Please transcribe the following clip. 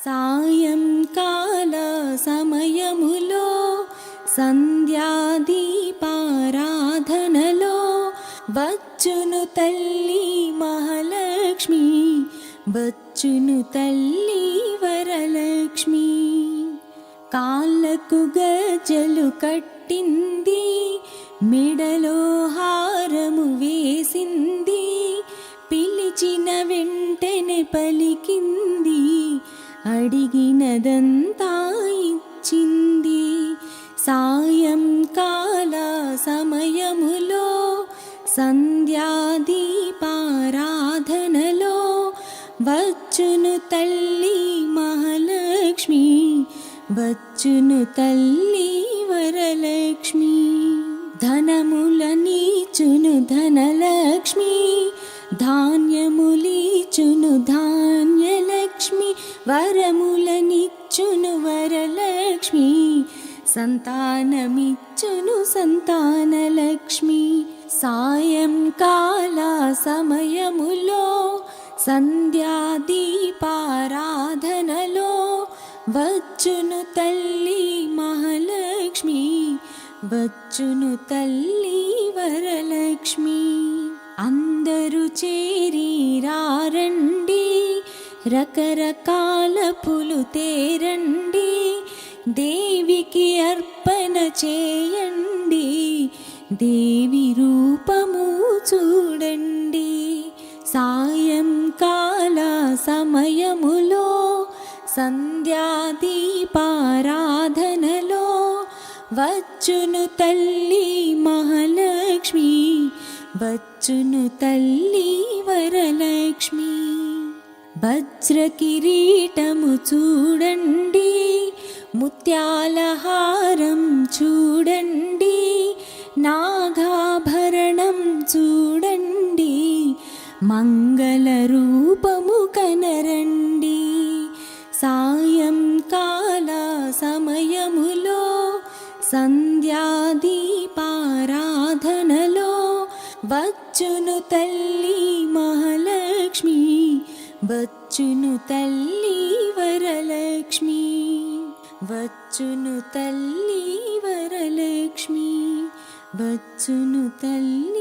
సాయంకాల సమయములో సంధ్యాదీపారాధనలో వచ్చును తల్లి మహాలక్ష్మి, వచ్చును తల్లి వరలక్ష్మి. కాళ్ళకు గజ్జలు కట్టింది, మెడలో హారము వేసింది, పిలిచిన వెంటనే పలికింది, అడిగినదంతా ఇచ్చింది. సాయంకాల సమయములో సంధ్యాదీపారాధనలో వచ్చును తల్లి మహాలక్ష్మి, వచ్చును తల్లి వరలక్ష్మి. ధనములనిచును ధనలక్ష్మి, ధాన్యములిచును ధాన్యలక్ష్మి, వరములనిచ్చును వరలక్ష్మి, సంతానమిచ్చును సంతానలక్ష్మి. సాయంకాల సమయములో సంధ్యాదీపారాధనలో వచ్చును తల్లి మహాలక్ష్మి, వచ్చును తల్లి వరలక్ష్మి. అందరూ చేరి రారండి, రకరకాల పూలు తేరండి, దేవికి అర్పణ చేయండి, దేవి రూపము చూడండి. సాయంకాల సమయములో సంధ్యాదీపారాధనలో వచ్చును తల్లి మహాలక్ష్మి, వచ్చును తల్లి వరలక్ష్మి. వజ్ర కిరీటము చూడండి, ముత్యాల హారం చూడండి, నాగాభరణం చూడండి, మంగళ రూపము కనరండి. సాయంకాల సమయములో సంధ్యాదీపారాధనలో వచ్చును తల్లి మహాలక్ష్మి, వచ్చును తల్లి వరలక్ష్మి, వచ్చును తల్లి వరలక్ష్మి, వచ్చును తల్లి